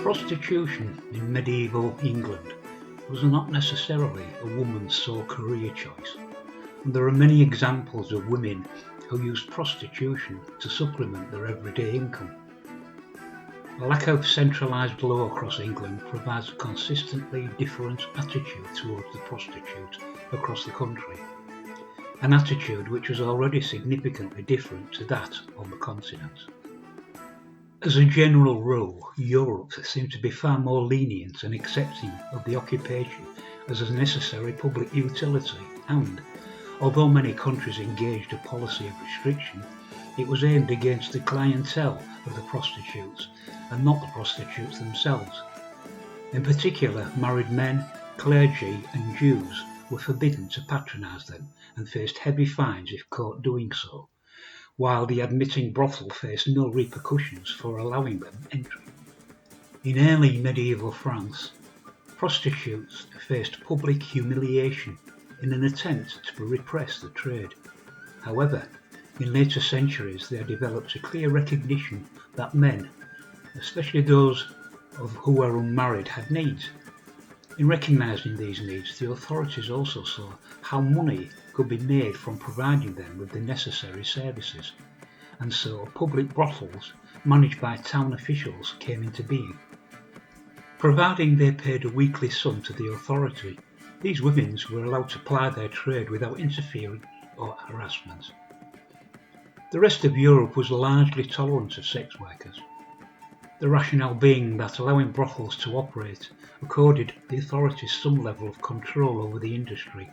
Prostitution in medieval England was not necessarily a woman's sole career choice, and there are many examples of women who used prostitution to supplement their everyday income. A lack of centralised law across England provides a consistently different attitude towards the prostitute across the country, an attitude which was already significantly different to that on the continent. As a general rule, Europe seemed to be far more lenient and accepting of the occupation as a necessary public utility, and, although many countries engaged a policy of restriction, it was aimed against the clientele of the prostitutes and not the prostitutes themselves. In particular, married men, clergy and Jews were forbidden to patronise them and faced heavy fines if caught doing so, while the admitting brothel faced no repercussions for allowing them entry. In early medieval France, prostitutes faced public humiliation in an attempt to repress the trade. However, in later centuries there developed a clear recognition that men, especially those who were unmarried, had needs. In recognising these needs, the authorities also saw how money could be made from providing them with the necessary services, and so public brothels managed by town officials came into being. Providing they paid a weekly sum to the authority, these women were allowed to ply their trade without interference or harassment. The rest of Europe was largely tolerant of sex workers, the rationale being that allowing brothels to operate accorded the authorities some level of control over the industry,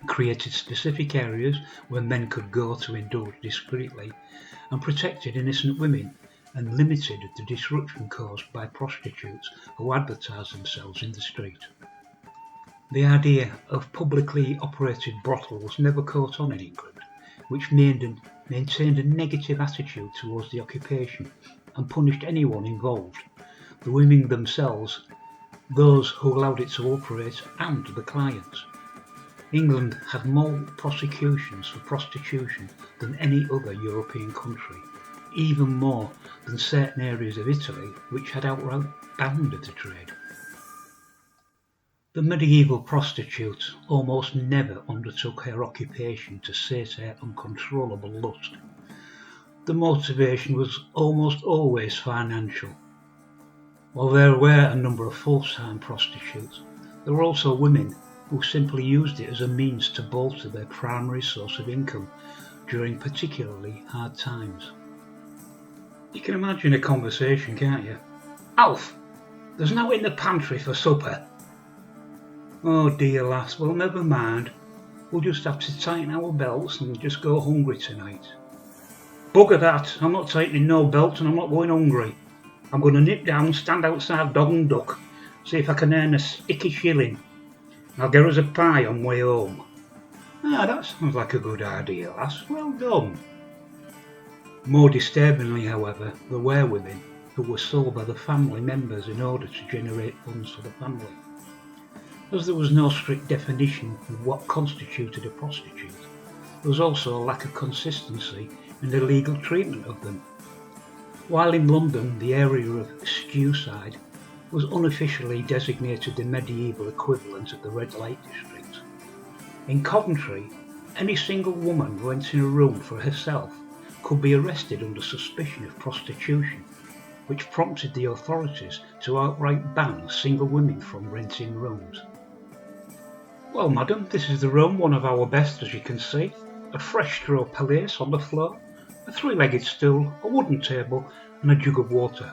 created specific areas where men could go to indulge discreetly, and protected innocent women, and limited the disruption caused by prostitutes who advertised themselves in the street. The idea of publicly operated brothels never caught on in England, which maintained a negative attitude towards the occupation and punished anyone involved, the women themselves, those who allowed it to operate, and the clients. England had more prosecutions for prostitution than any other European country, even more than certain areas of Italy which had outright banned the trade. The medieval prostitute almost never undertook her occupation to sate her uncontrollable lust. The motivation was almost always financial. While there were a number of full-time prostitutes, there were also women who simply used it as a means to bolster their primary source of income during particularly hard times. You can imagine a conversation, can't you? "Alf, there's no in the pantry for supper." "Oh dear lass, well never mind, we'll just have to tighten our belts and just go hungry tonight." "Bugger that, I'm not tightening no belt and I'm not going hungry. I'm going to nip down, stand outside Dog and Duck, see if I can earn a sticky shilling. I'll get us a pie on way home." "Ah, that sounds like a good idea, lass, well done." More disturbingly, however, there were women who were sold by the family members in order to generate funds for the family. As there was no strict definition of what constituted a prostitute, there was also a lack of consistency in the legal treatment of them. While in London the area of Stewside was unofficially designated the medieval equivalent of the Red Light District, in Coventry any single woman renting a room for herself could be arrested under suspicion of prostitution, which prompted the authorities to outright ban single women from renting rooms. "Well, madam, this is the room, one of our best as you can see. A fresh straw palliasse on the floor, a three-legged stool, a wooden table and a jug of water.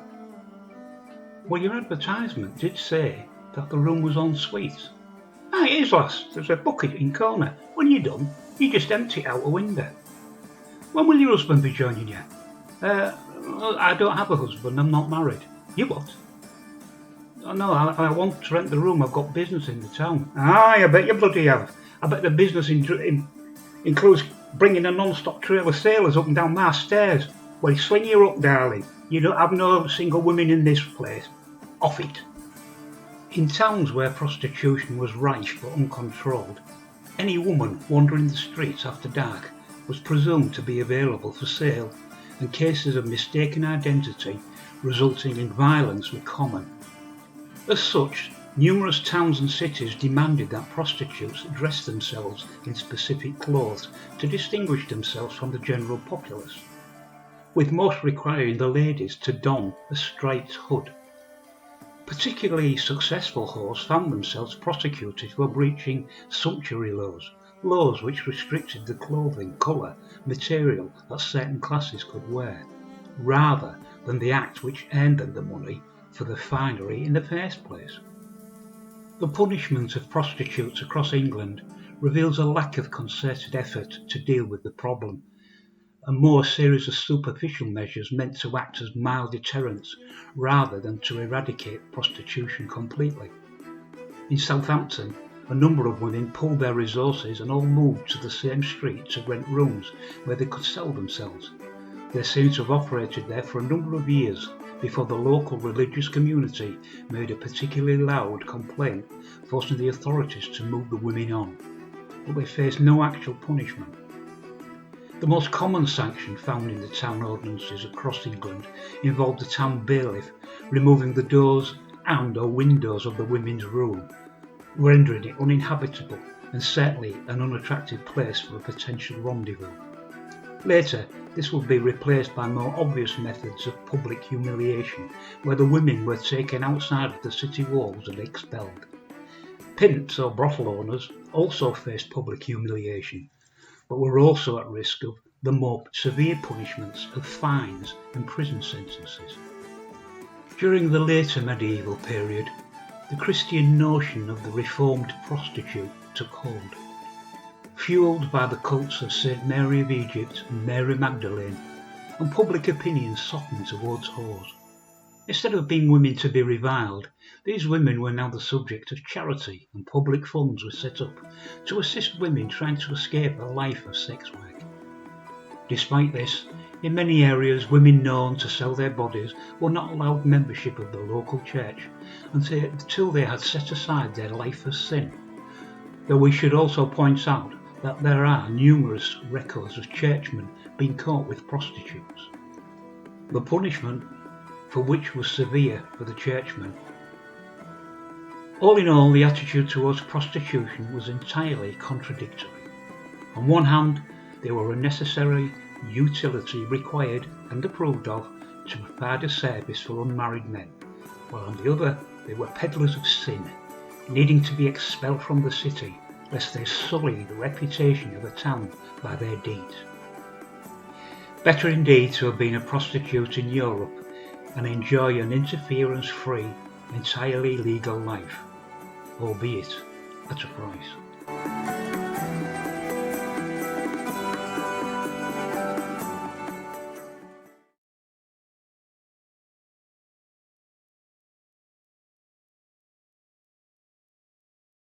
Well, your advertisement did say that the room was en suite. Ah, it is, lass. There's a bucket in corner. When you're done, you just empty it out a window. When will your husband be joining you? Well, I don't have a husband, I'm not married. You what? Oh, no, I want to rent the room, I've got business in the town. Aye, I bet you bloody have. I bet the business includes bringing a non-stop trail of sailors up and down my stairs. Well, swing you up, darling. You don't have no single women in this place. Off it. In towns where prostitution was rife but uncontrolled, any woman wandering the streets after dark was presumed to be available for sale, and cases of mistaken identity resulting in violence were common. As such, numerous towns and cities demanded that prostitutes dress themselves in specific clothes to distinguish themselves from the general populace, with most requiring the ladies to don a striped hood. Particularly successful whores found themselves prosecuted for breaching sumptuary laws which restricted the clothing, colour, material that certain classes could wear, rather than the act which earned them the money for the finery in the first place. The punishment of prostitutes across England reveals a lack of concerted effort to deal with the problem, and more a series of superficial measures meant to act as mild deterrents rather than to eradicate prostitution completely. In Southampton, a number of women pooled their resources and all moved to the same street to rent rooms where they could sell themselves. They seem to have operated there for a number of years before the local religious community made a particularly loud complaint, forcing the authorities to move the women on, but they faced no actual punishment. The most common sanction found in the town ordinances across England involved the town bailiff removing the doors and/or windows of the women's room, rendering it uninhabitable and certainly an unattractive place for a potential rendezvous. Later, this would be replaced by more obvious methods of public humiliation, where the women were taken outside of the city walls and expelled. Pimps or brothel owners also faced public humiliation, but were also at risk of the more severe punishments of fines and prison sentences. During the later medieval period, the Christian notion of the reformed prostitute took hold. Fueled by the cults of St. Mary of Egypt and Mary Magdalene, and public opinion softened towards whores. Instead of being women to be reviled, these women were now the subject of charity, and public funds were set up to assist women trying to escape a life of sex work. Despite this, in many areas women known to sell their bodies were not allowed membership of the local church until they had set aside their life of sin, though we should also point out that there are numerous records of churchmen being caught with prostitutes. The punishment for which was severe for the churchmen. All in all, the attitude towards prostitution was entirely contradictory. On one hand, they were a necessary utility required and approved of to provide a service for unmarried men, while on the other, they were peddlers of sin, needing to be expelled from the city lest they sully the reputation of a town by their deeds. Better indeed to have been a prostitute in Europe and enjoy an interference-free, entirely legal life, albeit at a price.